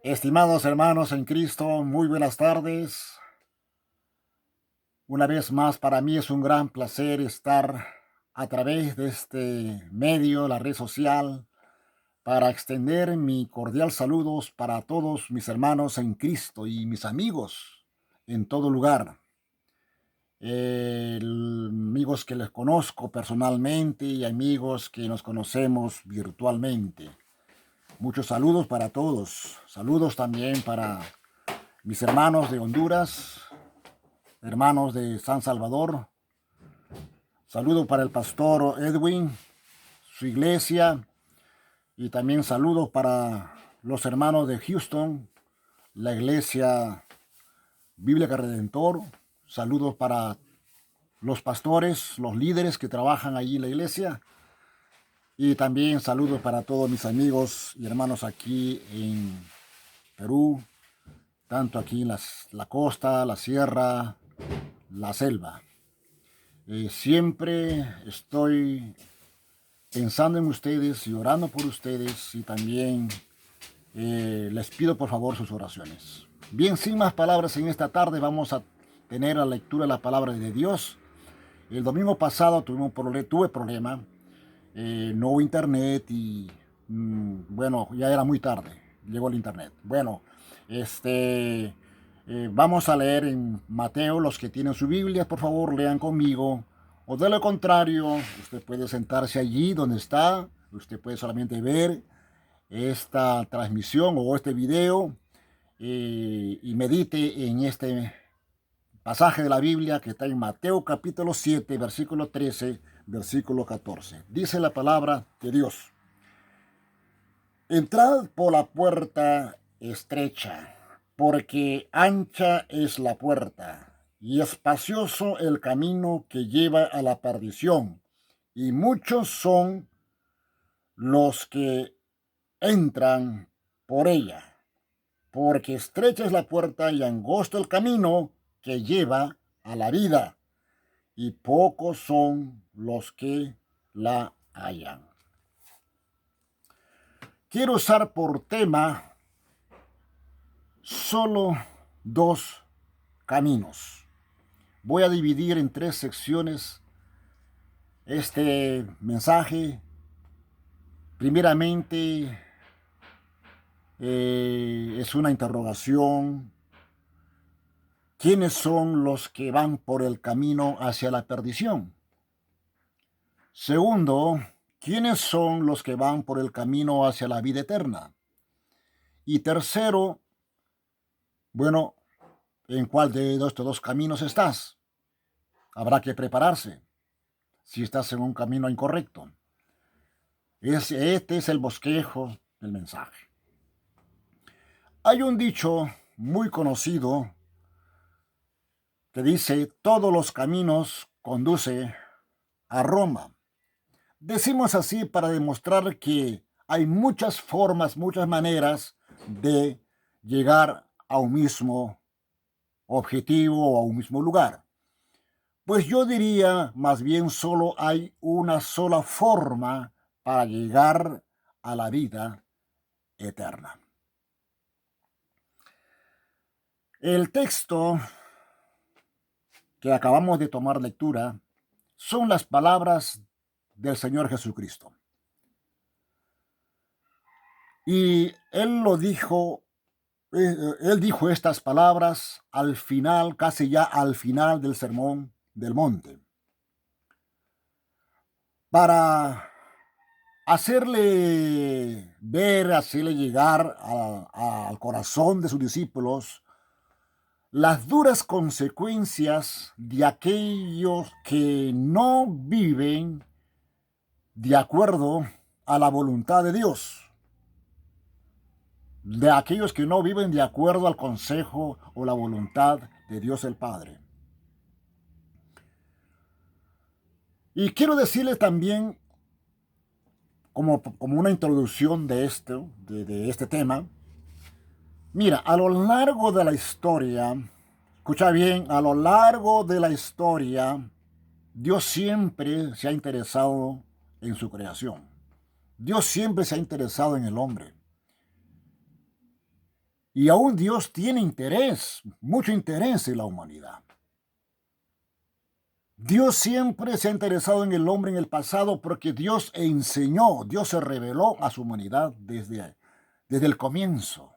Estimados hermanos en Cristo, muy buenas tardes. Una vez más, para mí es un gran placer estar a través de este medio, la red social, para extender mi cordial saludos para todos mis hermanos en Cristo y mis amigos en todo lugar. Amigos que les conozco personalmente y amigos que nos conocemos virtualmente. Muchos saludos para todos. Saludos también para mis hermanos de Honduras, hermanos de San Salvador. Saludo para el pastor Edwin, su iglesia, y también saludos para los hermanos de Houston, la iglesia Bíblica Redentor. Saludos para los pastores, los líderes que trabajan allí en la iglesia. Y también saludos para todos mis amigos y hermanos aquí en Perú, tanto aquí en la costa, la sierra, la selva. Siempre estoy pensando en ustedes y orando por ustedes y también les pido por favor sus oraciones. Bien, sin más palabras, en esta tarde vamos a tener la lectura de la palabra de Dios. El domingo pasado tuve problema, no hubo internet y bueno, ya era muy tarde, llegó el internet. Bueno, vamos a leer en Mateo. Los que tienen su Biblia, por favor, lean conmigo. O de lo contrario, usted puede sentarse allí donde está. Usted puede solamente ver esta transmisión o este video y medite en este pasaje de la Biblia que está en Mateo capítulo 7, versículo 13, versículo 14. Dice la palabra de Dios: Entrad por la puerta estrecha, porque ancha es la puerta, y espacioso el camino que lleva a la perdición, y muchos son los que entran por ella, porque estrecha es la puerta y angosto el camino que lleva a la vida, y pocos son los que la hallan. Quiero usar por tema solo dos caminos. Voy a dividir en tres secciones este mensaje. Primeramente, es una interrogación. ¿Quiénes son los que van por el camino hacia la perdición? Segundo, ¿quiénes son los que van por el camino hacia la vida eterna? Y tercero, bueno, ¿en cuál de estos dos caminos estás? Habrá que prepararse si estás en un camino incorrecto. Este es el bosquejo del mensaje. Hay un dicho muy conocido que dice: todos los caminos conducen a Roma. Decimos así para demostrar que hay muchas formas, muchas maneras de llegar a un mismo objetivo o a un mismo lugar. Pues yo diría más bien solo hay una sola forma para llegar a la vida eterna. El texto que acabamos de tomar lectura son las palabras del Señor Jesucristo. Y él dijo estas palabras al final, casi ya al final del Sermón del Monte, para hacerle ver, hacerle llegar al corazón de sus discípulos las duras consecuencias de aquellos que no viven de acuerdo a la voluntad de Dios, de aquellos que no viven de acuerdo al consejo o la voluntad de Dios el Padre. Y quiero decirles también, como una introducción de este tema, mira, a lo largo de la historia, escucha bien, a lo largo de la historia, Dios siempre se ha interesado en su creación. Dios siempre se ha interesado en el hombre. Y aún Dios tiene interés, mucho interés en la humanidad. Dios siempre se ha interesado en el hombre en el pasado porque Dios enseñó, Dios se reveló a su humanidad desde el comienzo.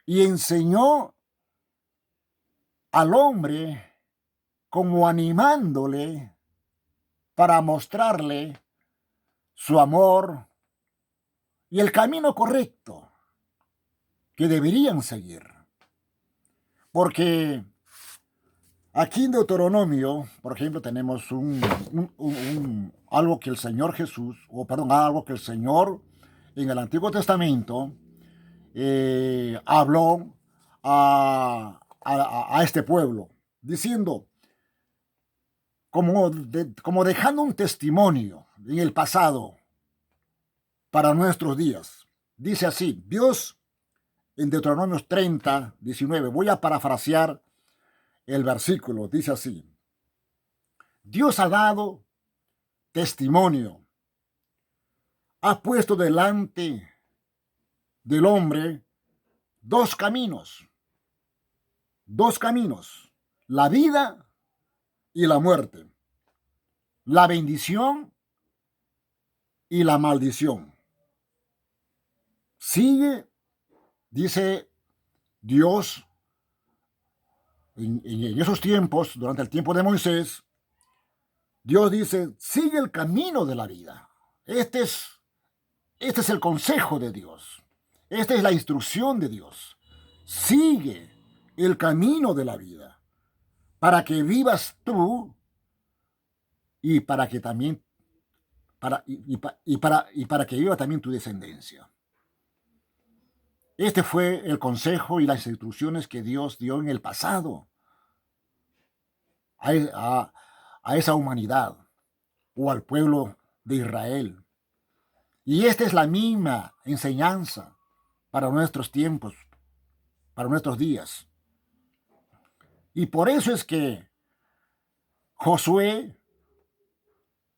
Y enseñó al hombre como animándole para mostrarle su amor y el camino correcto que deberían seguir. Porque aquí en Deuteronomio, por ejemplo, tenemos algo que el Señor Jesús, algo que el Señor en el Antiguo Testamento habló a este pueblo, diciendo, como dejando un testimonio en el pasado para nuestros días. Dice así, Dios en Deuteronomio 30, 19, voy a parafrasear el versículo, dice así, Dios ha dado testimonio, ha puesto delante del hombre dos caminos, la vida y la muerte, la bendición y la maldición. Sigue, dice Dios, en esos tiempos, durante el tiempo de Moisés, Dios dice, sigue el camino de la vida. Este es el consejo de Dios. Esta es la instrucción de Dios. Sigue el camino de la vida para que vivas tú y para que también para que viva también tu descendencia. Este fue el consejo y las instrucciones que Dios dio en el pasado a esa humanidad o al pueblo de Israel. Y esta es la misma enseñanza para nuestros tiempos, para nuestros días. Y por eso es que Josué,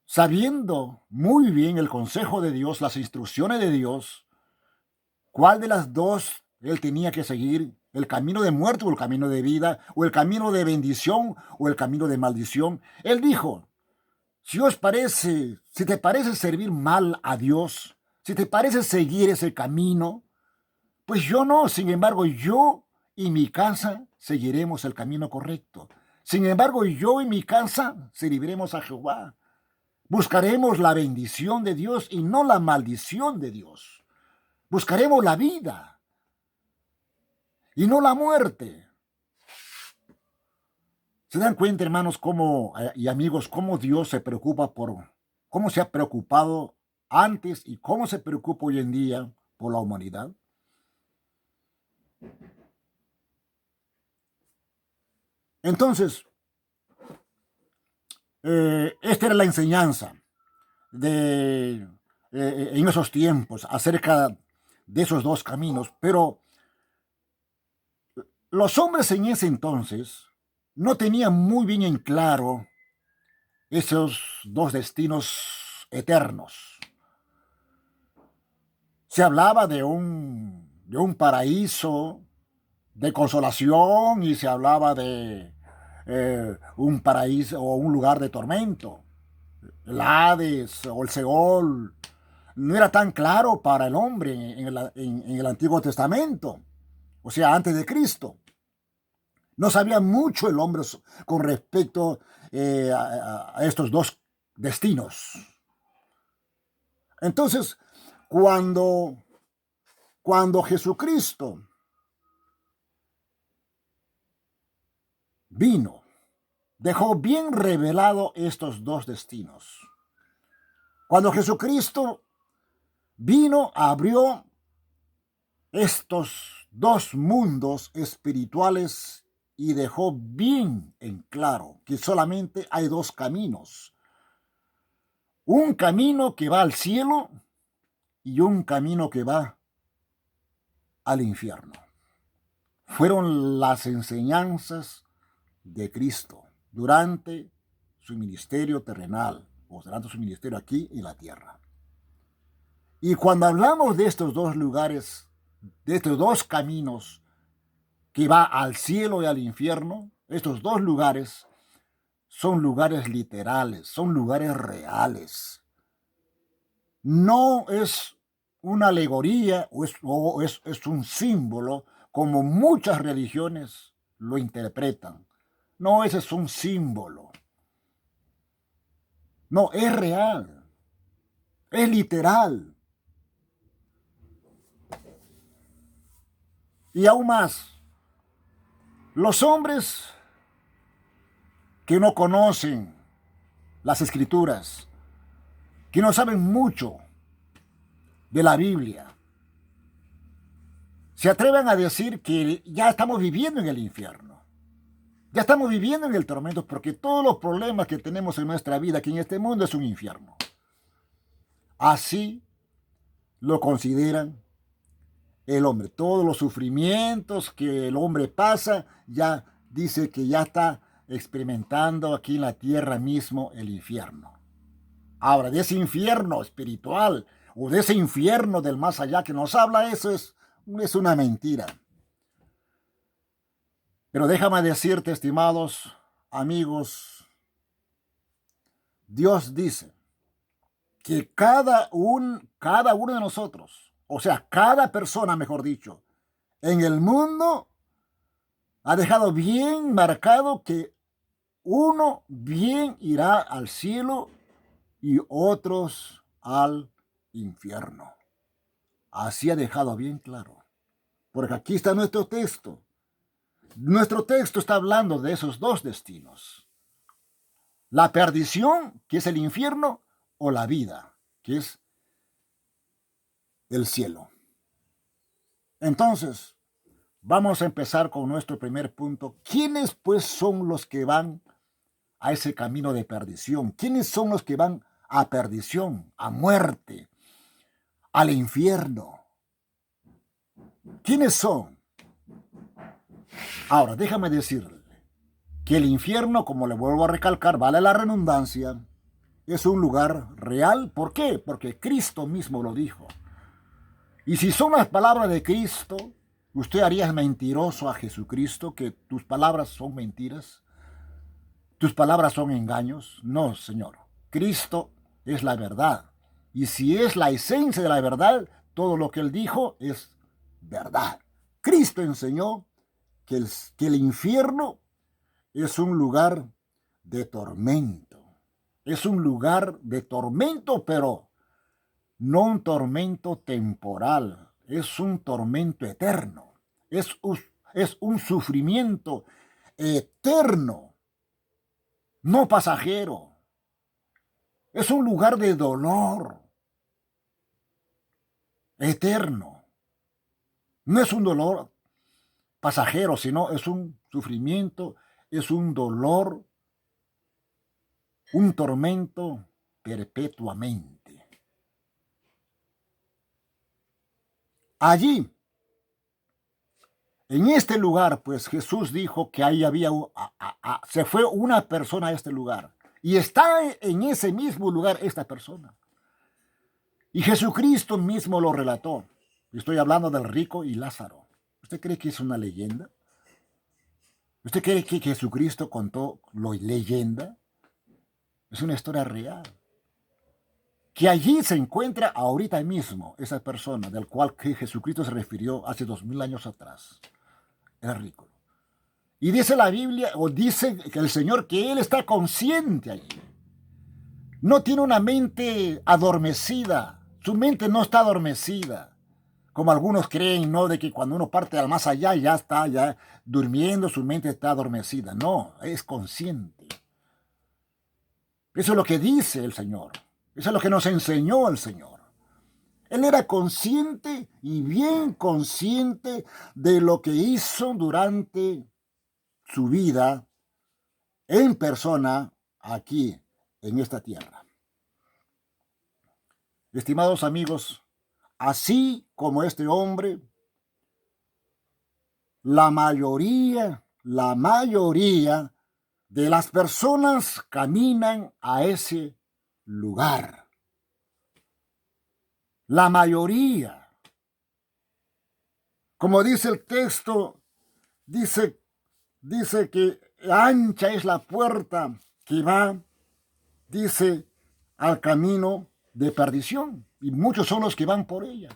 sabiendo muy bien el consejo de Dios, las instrucciones de Dios, cuál de las dos él tenía que seguir, el camino de muerte o el camino de vida, o el camino de bendición o el camino de maldición, él dijo, si te parece servir mal a Dios, si te parece seguir ese camino, pues yo no, sin embargo, yo y mi casa seguiremos el camino correcto. Sin embargo, yo y mi casa serviremos a Jehová. Buscaremos la bendición de Dios y no la maldición de Dios. Buscaremos la vida y no la muerte. ¿Se dan cuenta, hermanos, y amigos, cómo Dios se preocupa cómo se ha preocupado antes y cómo se preocupa hoy en día por la humanidad? Entonces, esta era la enseñanza en esos tiempos acerca de esos dos caminos, pero los hombres en ese entonces no tenían muy bien en claro esos dos destinos eternos. Se hablaba de un paraíso de consolación y se hablaba de un paraíso o un lugar de tormento. El Hades o el Seol no era tan claro para el hombre en el Antiguo Testamento, o sea, antes de Cristo. No sabía mucho el hombre con respecto a estos dos destinos. Entonces, cuando Jesucristo vino, dejó bien revelado estos dos destinos. Cuando Jesucristo vino, abrió estos dos mundos espirituales y dejó bien en claro que solamente hay dos caminos. Un camino que va al cielo y un camino que va al infierno. Fueron las enseñanzas de Cristo durante su ministerio terrenal, o durante su ministerio aquí en la tierra. Y cuando hablamos de estos dos lugares, de estos dos caminos que va al cielo y al infierno, estos dos lugares son lugares literales, son lugares reales. No es una alegoría es un símbolo como muchas religiones lo interpretan. No, ese es un símbolo. No, es real, es literal. Y aún más, los hombres que no conocen las escrituras, que no saben mucho de la Biblia, se atreven a decir que ya estamos viviendo en el infierno. Ya estamos viviendo en el tormento porque todos los problemas que tenemos en nuestra vida aquí en este mundo es un infierno. Así lo consideran el hombre. Todos los sufrimientos que el hombre pasa, ya dice que ya está experimentando aquí en la tierra mismo el infierno. Ahora, de ese infierno espiritual o de ese infierno del más allá que nos habla, eso es una mentira. Pero déjame decirte, estimados amigos, Dios dice que cada uno de nosotros, o sea, cada persona, mejor dicho, en el mundo ha dejado bien marcado que uno bien irá al cielo y otros al infierno. Así ha dejado bien claro. Porque aquí está nuestro texto. Nuestro texto está hablando de esos dos destinos. La perdición, que es el infierno, o la vida, que es el cielo. Entonces, vamos a empezar con nuestro primer punto. ¿Quiénes pues son los que van a ese camino de perdición? ¿Quiénes son los que van a perdición, a muerte, al infierno? ¿Quiénes son? Ahora, déjame decirle que el infierno, como le vuelvo a recalcar, vale la redundancia, es un lugar real. ¿Por qué? Porque Cristo mismo lo dijo. Y si son las palabras de Cristo, ¿usted haría mentiroso a Jesucristo, que tus palabras son mentiras? ¿Tus palabras son engaños? No, Señor. Cristo es la verdad. Y si es la esencia de la verdad, todo lo que Él dijo es verdad. Cristo enseñó que el infierno es un lugar de tormento. Es un lugar de tormento, pero no un tormento temporal. Es un tormento eterno. Es un sufrimiento eterno, no pasajero. Es un lugar de dolor eterno. No es un dolor pasajero, sino es un sufrimiento, es un dolor, un tormento perpetuamente. Allí, en este lugar, pues Jesús dijo que ahí había, se fue una persona a este lugar. Y está en ese mismo lugar esta persona. Y Jesucristo mismo lo relató. Estoy hablando del rico y Lázaro. ¿Usted cree que es una leyenda? ¿Usted cree que Jesucristo contó lo leyenda? Es una historia real. Que allí se encuentra ahorita mismo esa persona del cual que Jesucristo se refirió hace 2000 años atrás. El rico. Y dice la Biblia, o dice que el Señor, que Él está consciente allí. No tiene una mente adormecida. Su mente no está adormecida. Como algunos creen, ¿no? De que cuando uno parte al más allá ya está ya durmiendo, su mente está adormecida. No, es consciente. Eso es lo que dice el Señor. Eso es lo que nos enseñó el Señor. Él era consciente y bien consciente de lo que hizo durante su vida en persona aquí en esta tierra. Estimados amigos, así como este hombre, la mayoría de las personas caminan a ese lugar. La mayoría. Como dice el texto, dice, dice que ancha es la puerta que va, dice, al camino de perdición. Y muchos son los que van por ella.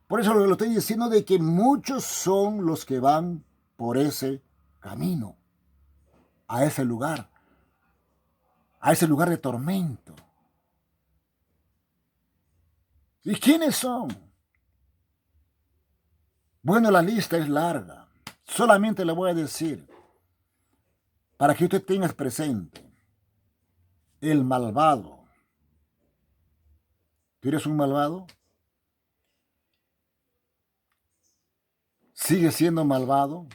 Por eso lo estoy diciendo de que muchos son los que van por ese camino, a ese lugar de tormento. ¿Y quiénes son? Bueno, la lista es larga. Solamente le voy a decir, para que usted tenga presente, el malvado. ¿Tú eres un malvado? ¿Sigue siendo malvado?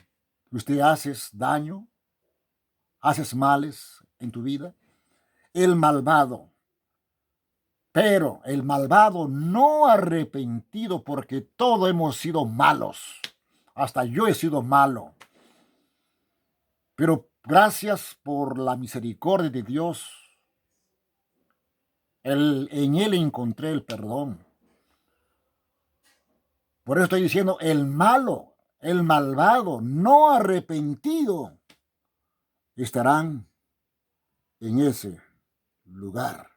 ¿Usted haces daño? ¿Haces males en tu vida? El malvado. Pero el malvado no arrepentido, porque todos hemos sido malos. Hasta yo he sido malo. Pero gracias por la misericordia de Dios, en Él encontré el perdón. Por eso estoy diciendo, el malo, el malvado, no arrepentido, estarán en ese lugar.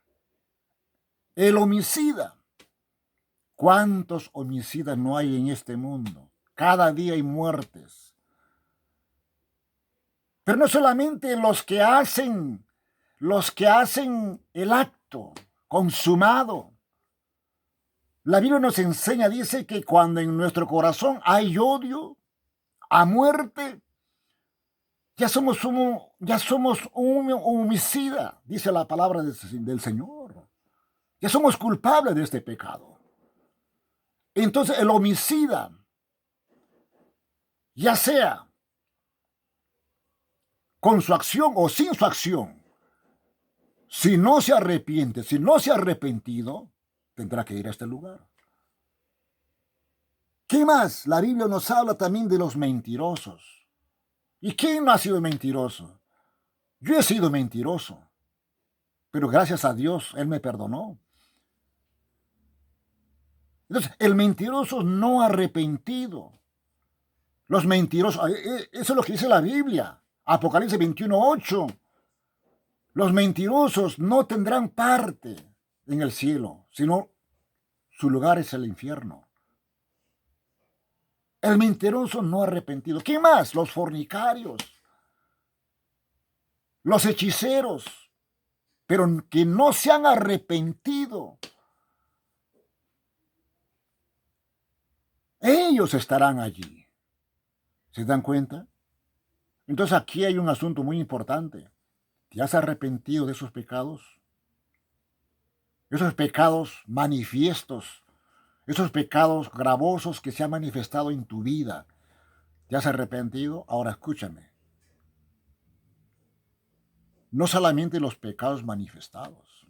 El homicida. ¿Cuántos homicidas no hay en este mundo? Cada día hay muertes. Pero no solamente los que hacen el acto consumado. La Biblia nos enseña, dice que cuando en nuestro corazón hay odio a muerte, ya somos un homicida, dice la palabra del Señor. Ya somos culpables de este pecado. Entonces el homicida, ya sea con su acción o sin su acción, si no se arrepiente, si no se ha arrepentido, tendrá que ir a este lugar. ¿Qué más? La Biblia nos habla también de los mentirosos. ¿Y quién no ha sido mentiroso? Yo he sido mentiroso, pero gracias a Dios Él me perdonó. Entonces, el mentiroso no arrepentido. Los mentirosos, eso es lo que dice la Biblia. Apocalipsis 21:8. Los mentirosos no tendrán parte en el cielo, sino su lugar es el infierno. El mentiroso no arrepentido. ¿Qué más? Los fornicarios, los hechiceros, pero que no se han arrepentido. Ellos estarán allí. ¿Se dan cuenta? Entonces aquí hay un asunto muy importante. ¿Te has arrepentido de esos pecados? Esos pecados manifiestos, esos pecados gravosos que se han manifestado en tu vida. ¿Te has arrepentido? Ahora escúchame. No solamente los pecados manifestados.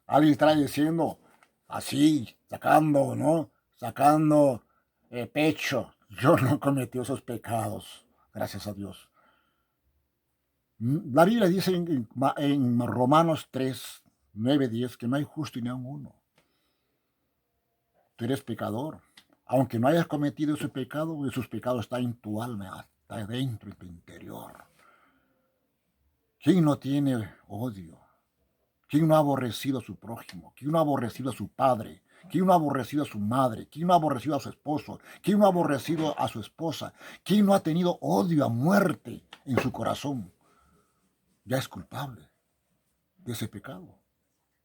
Alguien está diciendo así, sacando, ¿no? Sacando pecho. Yo no cometí esos pecados, gracias a Dios. La Biblia dice en Romanos 3, 9, 10 que no hay justo ni aun uno. Tú eres pecador. Aunque no hayas cometido ese pecado, esos pecados están en tu alma, está dentro de tu interior. ¿Quién no tiene odio? ¿Quién no ha aborrecido a su prójimo? ¿Quién no ha aborrecido a su padre? ¿Quién no ha aborrecido a su madre? ¿Quién no ha aborrecido a su esposo? ¿Quién no ha aborrecido a su esposa? ¿Quién no ha tenido odio a muerte en su corazón? Ya es culpable de ese pecado.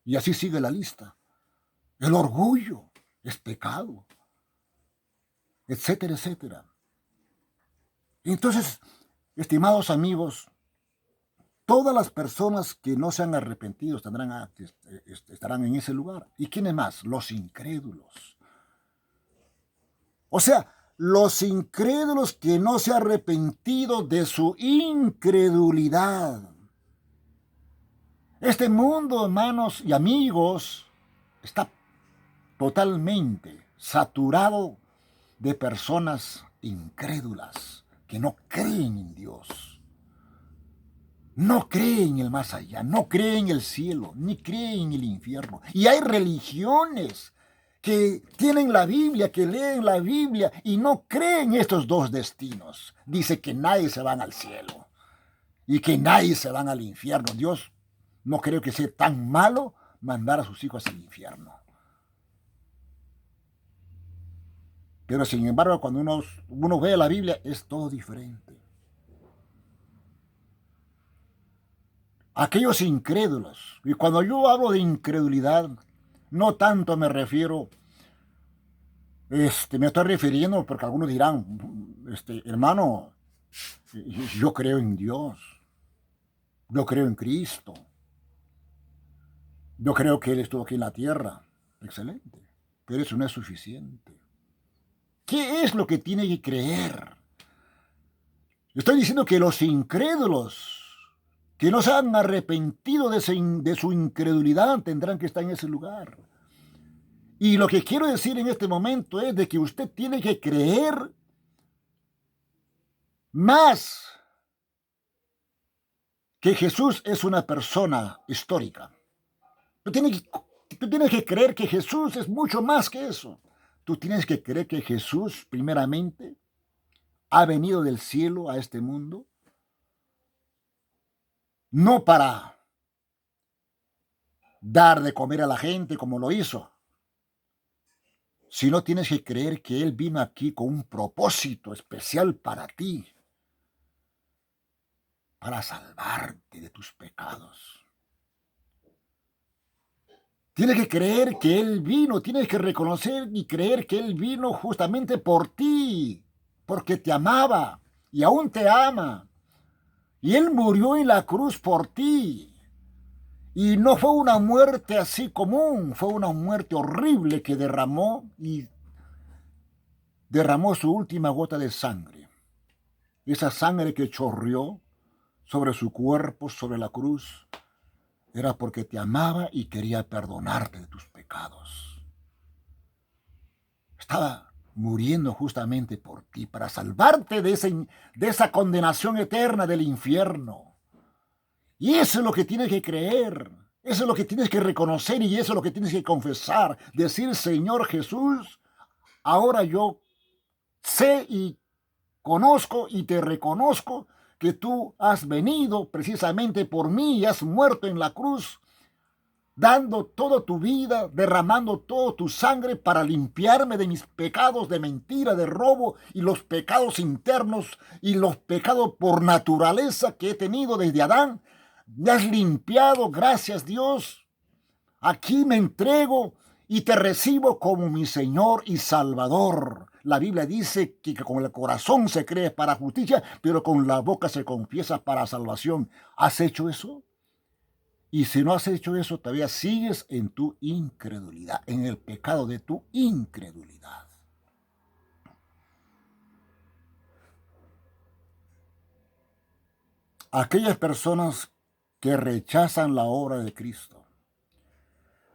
Y así sigue la lista. El orgullo es pecado, etcétera, etcétera. Entonces, estimados amigos, todas las personas que no se han arrepentido estarán en ese lugar. ¿Y quiénes más? Los incrédulos. O sea, los incrédulos que no se han arrepentido de su incredulidad. Este mundo, hermanos y amigos, está totalmente saturado de personas incrédulas que no creen en Dios. No creen en el más allá, no creen en el cielo, ni creen en el infierno. Y hay religiones que tienen la Biblia, que leen la Biblia y no creen estos dos destinos. Dice que nadie se va al cielo y que nadie se va al infierno. Dios no creo que sea tan malo mandar a sus hijos al infierno. Pero sin embargo, cuando uno ve la Biblia, es todo diferente. Aquellos incrédulos, y cuando yo hablo de incredulidad, no tanto me refiero, me estoy refiriendo porque algunos dirán, hermano, yo creo en Dios, yo creo en Cristo, yo creo que Él estuvo aquí en la tierra. Excelente, pero eso no es suficiente. ¿Qué es lo que tiene que creer? Estoy diciendo que los incrédulos que no se han arrepentido de su incredulidad tendrán que estar en ese lugar. Y lo que quiero decir en este momento es de que usted tiene que creer más que Jesús es una persona histórica. Tú tienes que creer que Jesús es mucho más que eso. Tú tienes que creer que Jesús, primeramente, ha venido del cielo a este mundo, no para dar de comer a la gente como lo hizo, sino tienes que creer que Él vino aquí con un propósito especial para ti, para salvarte de tus pecados. Tienes que creer que Él vino, tienes que reconocer y creer que Él vino justamente por ti, porque te amaba y aún te ama. Y Él murió en la cruz por ti. Y no fue una muerte así común, fue una muerte horrible que derramó su última gota de sangre. Esa sangre que chorreó sobre su cuerpo, sobre la cruz, era porque te amaba y quería perdonarte de tus pecados. Estaba muriendo justamente por ti, para salvarte de esa condenación eterna del infierno. Y eso es lo que tienes que creer, eso es lo que tienes que reconocer y eso es lo que tienes que confesar. Decir, Señor Jesús, ahora yo sé y conozco y te reconozco que tú has venido precisamente por mí y has muerto en la cruz, dando toda tu vida, derramando toda tu sangre para limpiarme de mis pecados de mentira, de robo y los pecados internos y los pecados por naturaleza que he tenido desde Adán. Me has limpiado, gracias Dios. Aquí me entrego y te recibo como mi Señor y Salvador. La Biblia dice que con el corazón se cree para justicia, pero con la boca se confiesa para salvación. ¿Has hecho eso? Y si no has hecho eso, todavía sigues en tu incredulidad, en el pecado de tu incredulidad. Aquellas personas que rechazan la obra de Cristo,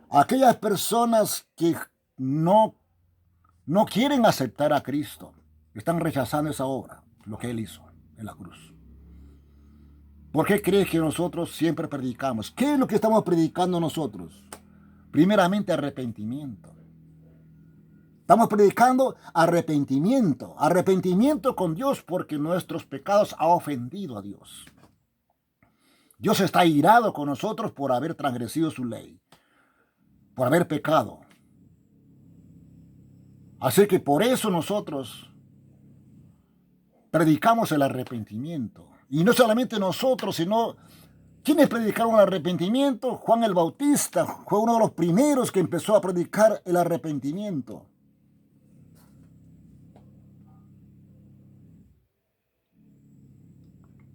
aquellas personas que no quieren aceptar a Cristo, están rechazando esa obra, lo que Él hizo en la cruz. ¿Por qué crees que nosotros siempre predicamos? ¿Qué es lo que estamos predicando nosotros? Primeramente, arrepentimiento. Estamos predicando arrepentimiento, arrepentimiento con Dios porque nuestros pecados han ofendido a Dios. Dios está irado con nosotros por haber transgredido su ley, por haber pecado. Así que por eso nosotros predicamos el arrepentimiento. Y no solamente nosotros, sino ¿quiénes predicaron el arrepentimiento? Juan el Bautista fue uno de los primeros que empezó a predicar el arrepentimiento.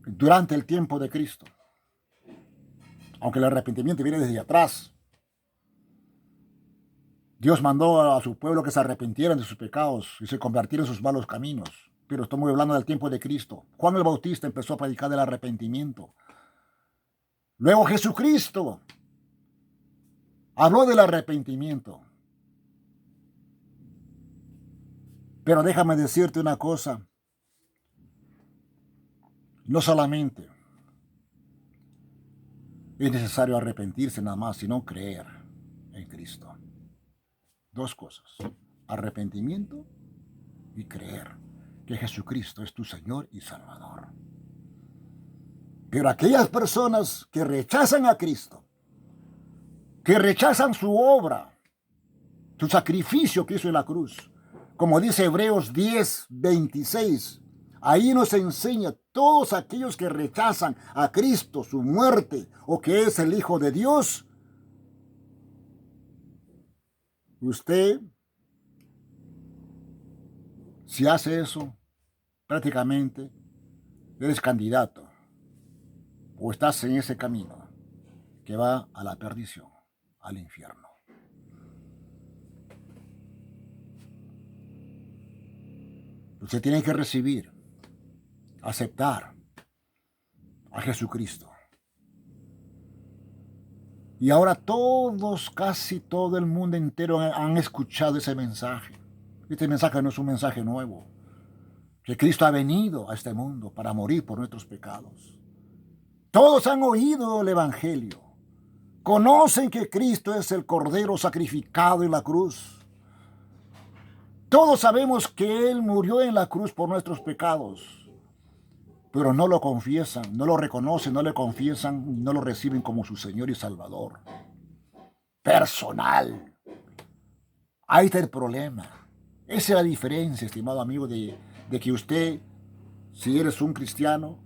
Durante el tiempo de Cristo. Aunque el arrepentimiento viene desde atrás. Dios mandó a su pueblo que se arrepintieran de sus pecados y se convirtieran en sus malos caminos. Pero estamos hablando del tiempo de Cristo. Juan el Bautista empezó a predicar del arrepentimiento. Luego Jesucristo habló del arrepentimiento. Pero déjame decirte una cosa. No solamente es necesario arrepentirse nada más, sino creer en Cristo. Dos cosas: arrepentimiento y creer que Jesucristo es tu Señor y Salvador. Pero aquellas personas que rechazan a Cristo, que rechazan su obra, su sacrificio que hizo en la cruz, como dice Hebreos 10:26, ahí nos enseña todos aquellos que rechazan a Cristo, su muerte, o que es el Hijo de Dios. Usted, si hace eso, prácticamente eres candidato o estás en ese camino que va a la perdición, al infierno. Usted tiene que recibir, aceptar a Jesucristo. Y ahora todos, casi todo el mundo entero han escuchado ese mensaje. Este mensaje no es un mensaje nuevo. Que Cristo ha venido a este mundo para morir por nuestros pecados. Todos han oído el Evangelio. Conocen que Cristo es el Cordero sacrificado en la cruz. Todos sabemos que Él murió en la cruz por nuestros pecados. Pero no lo confiesan, no lo reconocen, no le confiesan, no lo reciben como su Señor y Salvador. Personal. Ahí está el problema. Esa es la diferencia, estimado amigo, de que usted, si eres un cristiano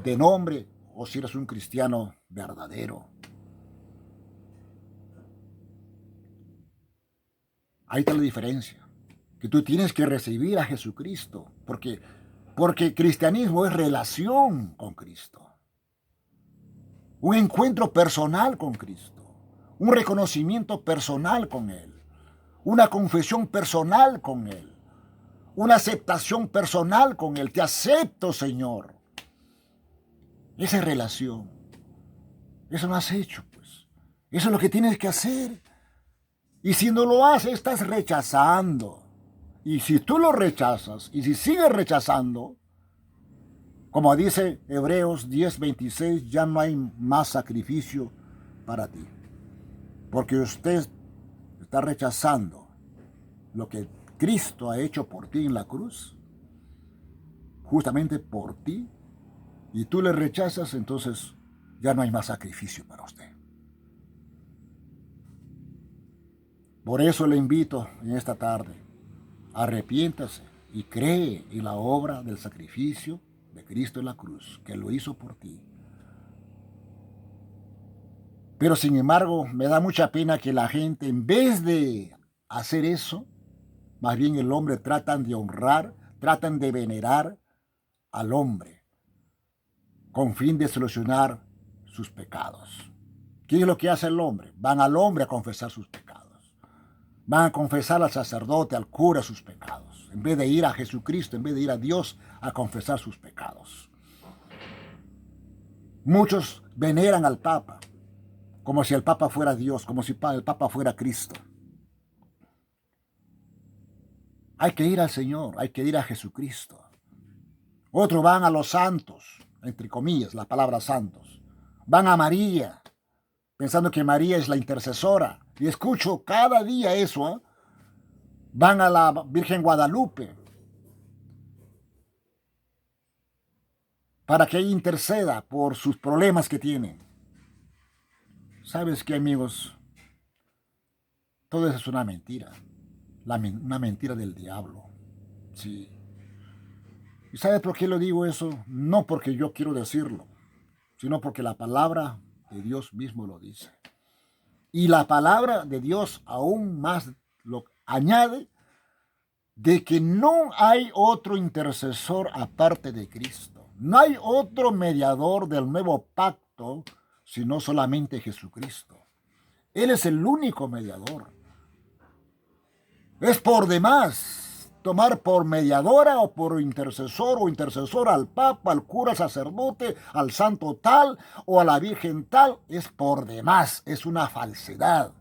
de nombre o si eres un cristiano verdadero. Ahí está la diferencia. Que tú tienes que recibir a Jesucristo. Porque cristianismo es relación con Cristo. Un encuentro personal con Cristo. Un reconocimiento personal con Él. Una confesión personal con Él. Una aceptación personal con Él. Te acepto, Señor. Esa es relación. Eso no has hecho, pues. Eso es lo que tienes que hacer. Y si no lo haces, estás rechazando. Y si tú lo rechazas, y si sigues rechazando, como dice Hebreos 10:26, ya no hay más sacrificio para ti. Porque usted está rechazando lo que Cristo ha hecho por ti en la cruz, justamente por ti, y tú le rechazas, entonces ya no hay más sacrificio para usted. Por eso le invito en esta tarde, arrepiéntase y cree en la obra del sacrificio de Cristo en la cruz, que lo hizo por ti. Pero sin embargo, me da mucha pena que la gente, en vez de hacer eso, más bien el hombre tratan de honrar, tratan de venerar al hombre, con fin de solucionar sus pecados. ¿Qué es lo que hace el hombre? Van al hombre a confesar sus pecados. Van a confesar al sacerdote, al cura sus pecados, en vez de ir a Jesucristo, en vez de ir a Dios a confesar sus pecados. Muchos veneran al Papa, como si el Papa fuera Dios, como si el Papa fuera Cristo. Hay que ir al Señor, hay que ir a Jesucristo. Otros van a los santos, entre comillas, la palabra santos. Van a María, pensando que María es la intercesora. Y escucho cada día eso, ¿eh? Van a la Virgen Guadalupe para que ella interceda por sus problemas que tienen. ¿Sabes qué, amigos? Todo eso es una mentira. Una mentira del diablo. Sí. ¿Y sabes por qué lo digo eso? No porque yo quiero decirlo, sino porque la palabra de Dios mismo lo dice. Y la palabra de Dios aún más lo añade de que no hay otro intercesor aparte de Cristo. No hay otro mediador del nuevo pacto, sino solamente Jesucristo. Él es el único mediador. Es por demás tomar por mediadora o por intercesor o intercesora al Papa, al cura, al sacerdote, al santo tal o a la Virgen tal. Es por demás, es una falsedad.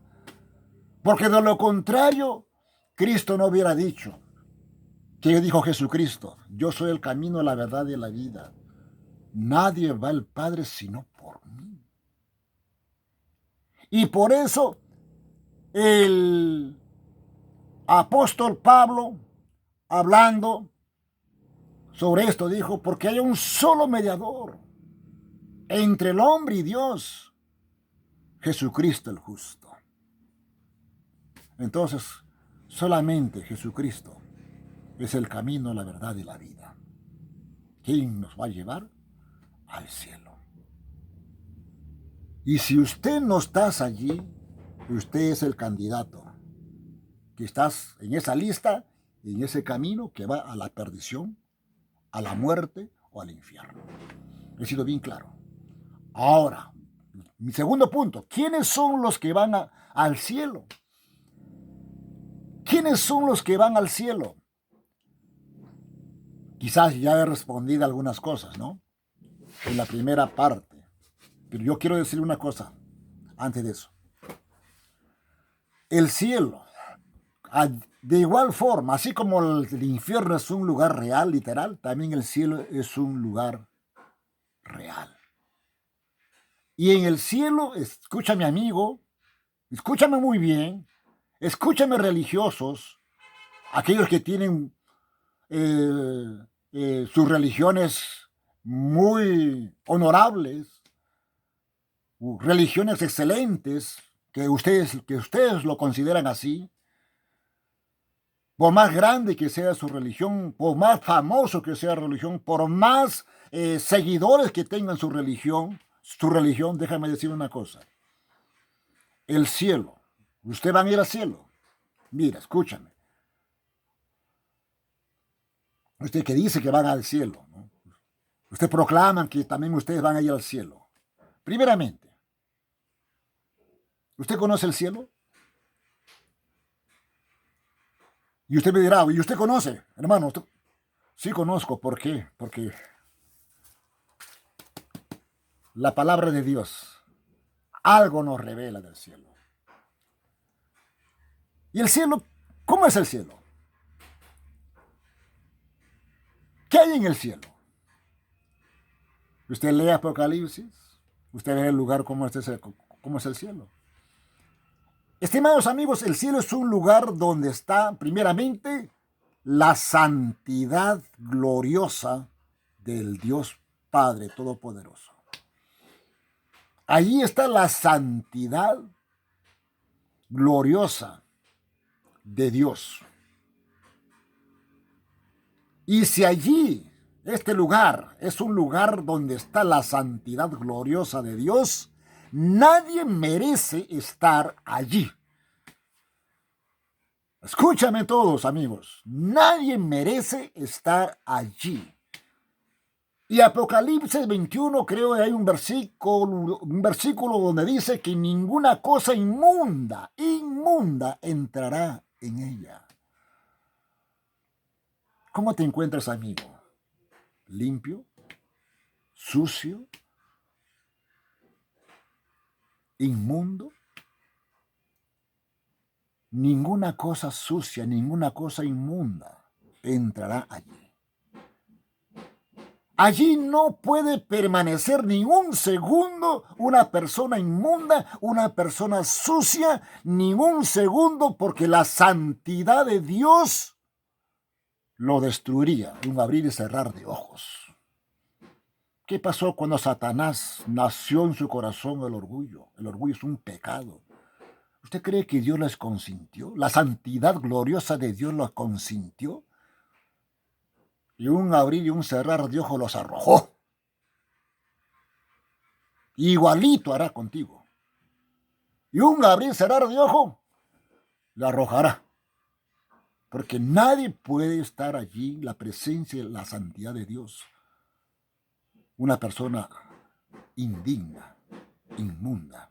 Porque de lo contrario, Cristo no hubiera dicho, que dijo Jesucristo: yo soy el camino, la verdad y la vida. Nadie va al Padre sino por mí. Y por eso el Apóstol Pablo, hablando sobre esto, dijo, porque hay un solo mediador entre el hombre y Dios, Jesucristo el justo. Entonces, solamente Jesucristo es el camino, la verdad y la vida. ¿Quién nos va a llevar? Al cielo. Y si usted no estás allí, usted es el candidato, que estás en esa lista, en ese camino que va a la perdición, a la muerte o al infierno. He sido bien claro. Ahora, mi segundo punto, ¿quiénes son los que van al cielo? ¿Quiénes son los que van al cielo? Quizás ya he respondido algunas cosas, ¿no? En la primera parte. Pero yo quiero decir una cosa antes de eso. El cielo, de igual forma, así como el infierno es un lugar real, literal, también el cielo es un lugar real. Y en el cielo, escúchame amigo, escúchame muy bien, escúchame religiosos, aquellos que tienen sus religiones muy honorables, religiones excelentes, que ustedes lo consideran así, por más grande que sea su religión, por más famoso que sea la religión, por más seguidores que tengan su religión, déjame decir una cosa. El cielo, ustedes van a ir al cielo. Mira, escúchame. Usted que dice que van al cielo, ¿no? Usted proclaman que también ustedes van a ir al cielo. Primeramente, ¿usted conoce el cielo? Y usted me dirá, ¿y usted conoce? Hermano, sí conozco. ¿Por qué? Porque la palabra de Dios algo nos revela del cielo. ¿Y el cielo? ¿Cómo es el cielo? ¿Qué hay en el cielo? Usted lee Apocalipsis, usted ve el lugar cómo es el cielo. Estimados amigos, el cielo es un lugar donde está, primeramente, la santidad gloriosa del Dios Padre Todopoderoso. Allí está la santidad gloriosa de Dios. Y si allí, este lugar, es un lugar donde está la santidad gloriosa de Dios, nadie merece estar allí. Escúchame todos, amigos. Nadie merece estar allí. Y Apocalipsis 21, creo que hay un versículo donde dice que ninguna cosa inmunda entrará en ella. ¿Cómo te encuentras, amigo? ¿Limpio? ¿Sucio? ¿Inmundo? Ninguna cosa sucia, ninguna cosa inmunda entrará allí. Allí no puede permanecer ni un segundo una persona inmunda, una persona sucia, ni un segundo, porque la santidad de Dios lo destruiría, un abrir y cerrar de ojos. ¿Qué pasó cuando Satanás nació en su corazón el orgullo? El orgullo es un pecado. ¿Usted cree que Dios les consintió? ¿La santidad gloriosa de Dios los consintió? Y un abrir y un cerrar de ojos los arrojó. Igualito hará contigo. Y un abrir y cerrar de ojo le arrojará. Porque nadie puede estar allí, la presencia y la santidad de Dios. Una persona indigna, inmunda.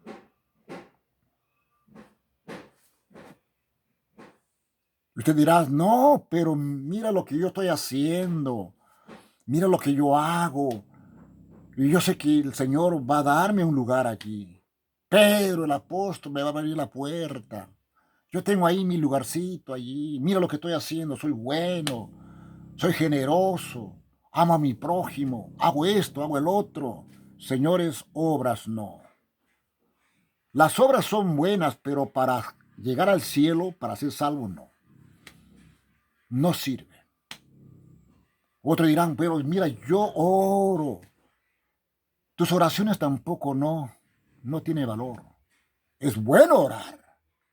Usted dirá, no, pero mira lo que yo estoy haciendo, mira lo que yo hago. Y yo sé que el Señor va a darme un lugar aquí. Pedro, el apóstol, me va a abrir la puerta. Yo tengo ahí mi lugarcito allí. Mira lo que estoy haciendo, soy bueno, soy generoso, amo a mi prójimo, hago esto, hago el otro. Señores, obras no. Las obras son buenas, pero para llegar al cielo, para ser salvo, no. no sirve. Otros dirán, pero mira, yo oro. Tus oraciones tampoco no tiene valor. Es bueno orar,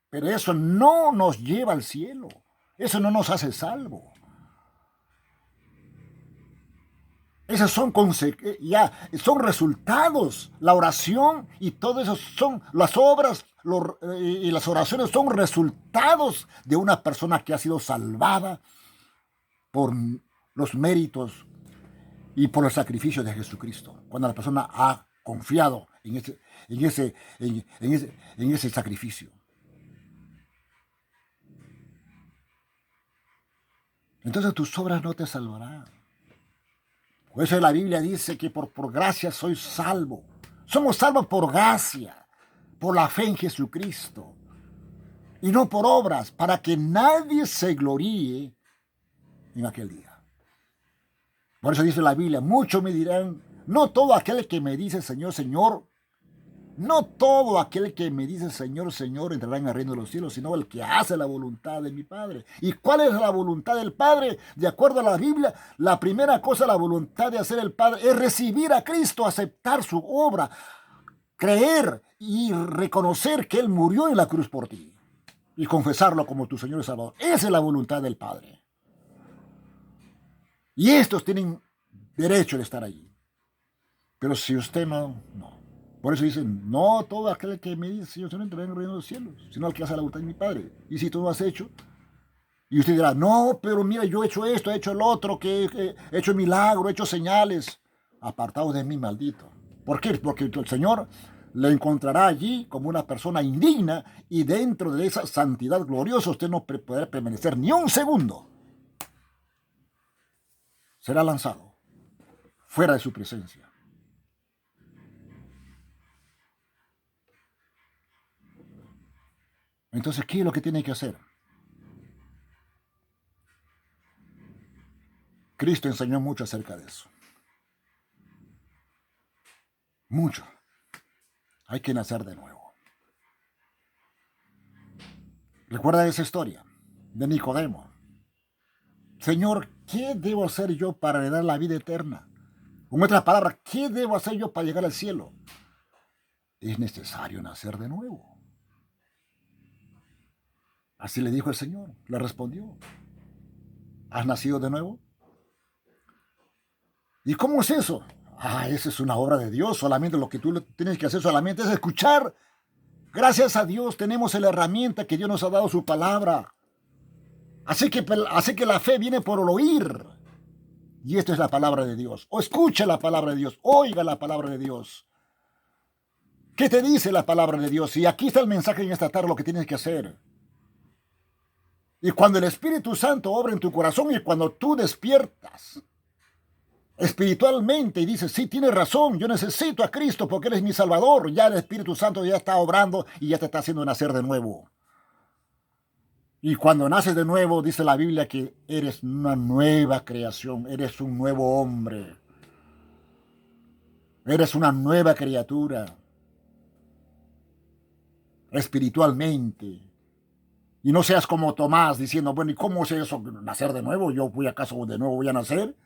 pero eso no nos lleva al cielo. Eso no nos hace salvo. Esos son resultados. La oración y todo eso son las obras y las oraciones son resultados de una persona que ha sido salvada por los méritos y por el sacrificio de Jesucristo. Cuando la persona ha confiado en ese sacrificio. Entonces tus obras no te salvarán. Por eso la Biblia dice que por gracia soy salvo. Somos salvos por gracia, por la fe en Jesucristo. Y no por obras, para que nadie se gloríe en aquel día. Por eso dice la Biblia, muchos me dirán, no todo aquel que me dice Señor, Señor, no todo aquel que me dice Señor, Señor entrará en el reino de los cielos, sino el que hace la voluntad de mi Padre. ¿Y cuál es la voluntad del Padre? De acuerdo a la Biblia, la primera cosa, la voluntad de hacer el Padre, es recibir a Cristo, aceptar su obra, creer y reconocer que Él murió en la cruz por ti y confesarlo como tu Señor y Salvador. Esa es la voluntad del Padre. Y estos tienen derecho de estar allí. Pero si usted no. Por eso dicen, no todo aquel que me dice, Señor, Señor, entrará en el reino de los cielos, sino el que hace la voluntad de mi Padre. Y si tú no has hecho, y usted dirá, no, pero mira, yo he hecho esto, he hecho el otro, que he hecho milagro, he hecho señales. Apartados de mí, maldito. ¿Por qué? Porque el Señor le encontrará allí como una persona indigna y dentro de esa santidad gloriosa usted no podrá permanecer ni un segundo. Será lanzado fuera de su presencia. Entonces, ¿qué es lo que tiene que hacer? Cristo enseñó mucho acerca de eso. Mucho. Hay que nacer de nuevo. ¿Recuerda esa historia de Nicodemo? Señor, ¿qué debo hacer yo para heredar la vida eterna? Con otras palabras, ¿qué debo hacer yo para llegar al cielo? Es necesario nacer de nuevo. Así le dijo el Señor, le respondió. ¿Has nacido de nuevo? ¿Y cómo es eso? Esa es una obra de Dios. Solamente lo que tú tienes que hacer solamente es escuchar. Gracias a Dios tenemos la herramienta que Dios nos ha dado, su palabra. Así que la fe viene por el oír. Y esta es la palabra de Dios. O escucha la palabra de Dios. Oiga la palabra de Dios. ¿Qué te dice la palabra de Dios? Y aquí está el mensaje en esta tarde, lo que tienes que hacer. Y cuando el Espíritu Santo obra en tu corazón y cuando tú despiertas espiritualmente y dices, sí, tienes razón, yo necesito a Cristo porque Él es mi Salvador, ya el Espíritu Santo ya está obrando y ya te está haciendo nacer de nuevo. Y cuando naces de nuevo, dice la Biblia que eres una nueva creación, eres un nuevo hombre, eres una nueva criatura, espiritualmente. Y no seas como Tomás diciendo, bueno, ¿y cómo es eso, nacer de nuevo? ¿Yo acaso de nuevo voy a nacer?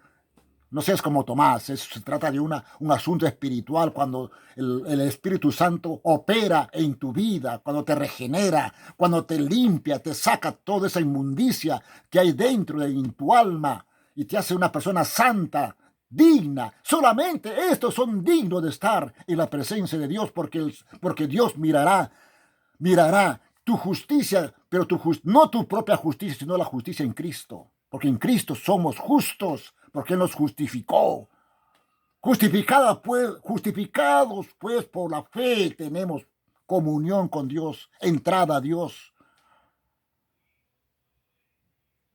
No seas como Tomás, se trata de un asunto espiritual cuando el Espíritu Santo opera en tu vida, cuando te regenera, cuando te limpia, te saca toda esa inmundicia que hay dentro en tu alma y te hace una persona santa, digna. Solamente estos son dignos de estar en la presencia de Dios porque Dios mirará tu justicia, pero no tu propia justicia, sino la justicia en Cristo. Porque en Cristo somos justos, porque Él nos justificó. Justificados pues por la fe tenemos comunión con Dios, entrada a Dios.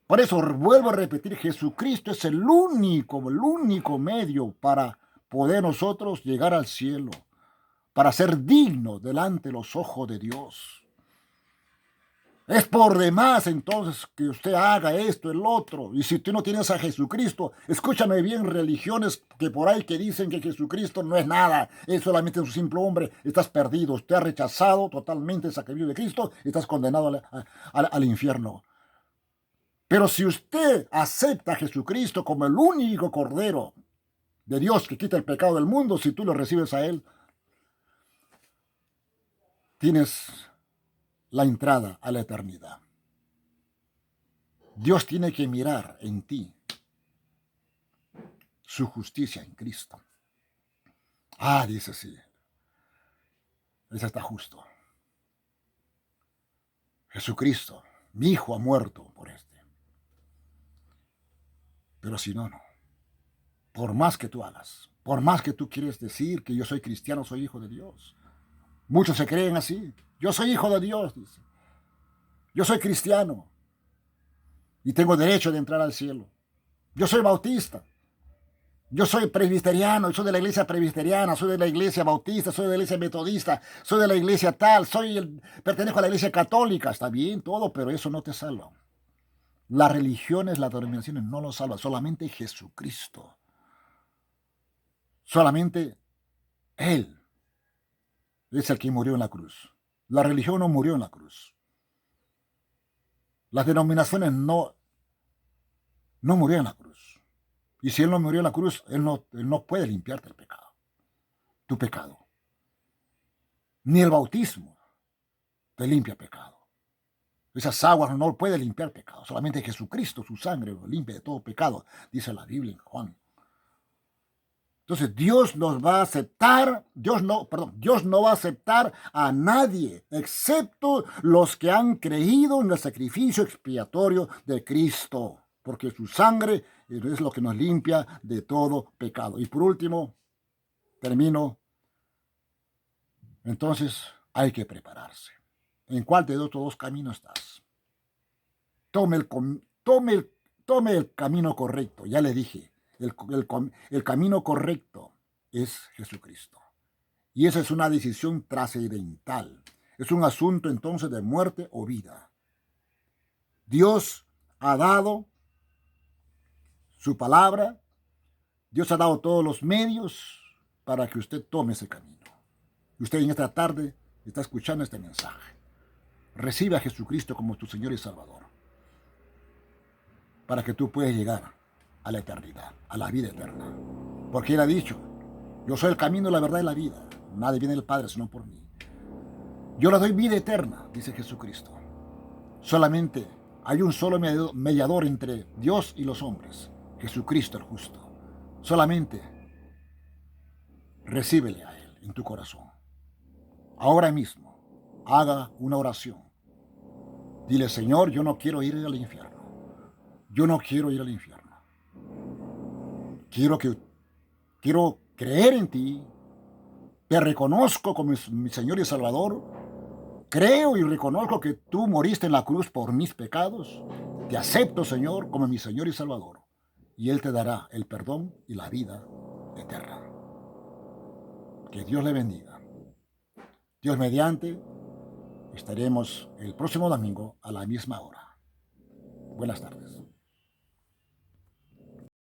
Por eso vuelvo a repetir, Jesucristo es el único medio para poder nosotros llegar al cielo, para ser dignos delante de los ojos de Dios. Es por demás entonces que usted haga esto, el otro. Y si tú no tienes a Jesucristo, escúchame bien, religiones que por ahí que dicen que Jesucristo no es nada, es solamente un simple hombre, estás perdido. Usted ha rechazado totalmente el sacrificio de Cristo y estás condenado al infierno. Pero si usted acepta a Jesucristo como el único Cordero de Dios que quita el pecado del mundo, si tú lo recibes a Él, tienes la entrada a la eternidad. Dios tiene que mirar en ti su justicia en Cristo. Ah, dice, sí, ese está justo. Jesucristo, mi hijo ha muerto por este. Pero si no, no. Por más que tú hagas, por más que tú quieres decir que yo soy cristiano, soy hijo de Dios. Muchos se creen así. Yo soy hijo de Dios, dice. Yo soy cristiano y tengo derecho de entrar al cielo. Yo soy bautista. Yo soy presbiteriano, soy de la iglesia presbiteriana, soy de la iglesia bautista, soy de la iglesia metodista, soy de la iglesia tal, pertenezco a la iglesia católica. Está bien todo, pero eso no te salva. Las religiones, las denominaciones no lo salvan, solamente Jesucristo. Solamente Él es el que murió en la cruz. La religión no murió en la cruz. Las denominaciones no murió en la cruz. Y si Él no murió en la cruz, Él no puede limpiarte el pecado. Tu pecado. Ni el bautismo te limpia pecado. Esas aguas no pueden limpiar pecado. Solamente Jesucristo, su sangre, lo limpia de todo pecado, dice la Biblia en Juan. Entonces Dios nos va a aceptar, Dios no va a aceptar a nadie, excepto los que han creído en el sacrificio expiatorio de Cristo, porque su sangre es lo que nos limpia de todo pecado. Y por último, termino, entonces hay que prepararse. ¿En cuál de estos dos caminos estás? Tome el camino correcto, ya le dije. El camino correcto es Jesucristo. Y esa es una decisión trascendental. Es un asunto entonces de muerte o vida. Dios ha dado su palabra. Dios ha dado todos los medios para que usted tome ese camino. Y usted en esta tarde está escuchando este mensaje. Recibe a Jesucristo como tu Señor y Salvador, para que tú puedas llegar a la eternidad, a la vida eterna. Porque Él ha dicho, yo soy el camino, la verdad y la vida. Nadie viene del Padre sino por mí. Yo le doy vida eterna, dice Jesucristo. Solamente hay un solo mediador entre Dios y los hombres, Jesucristo el justo. Solamente recíbele a Él en tu corazón. Ahora mismo, haga una oración. Dile, Señor, yo no quiero ir al infierno. Yo no quiero ir al infierno. Quiero creer en ti. Te reconozco como mi Señor y Salvador. Creo y reconozco que tú moriste en la cruz por mis pecados. Te acepto, Señor, como mi Señor y Salvador. Y Él te dará el perdón y la vida eterna. Que Dios le bendiga. Dios mediante, estaremos el próximo domingo a la misma hora. Buenas tardes.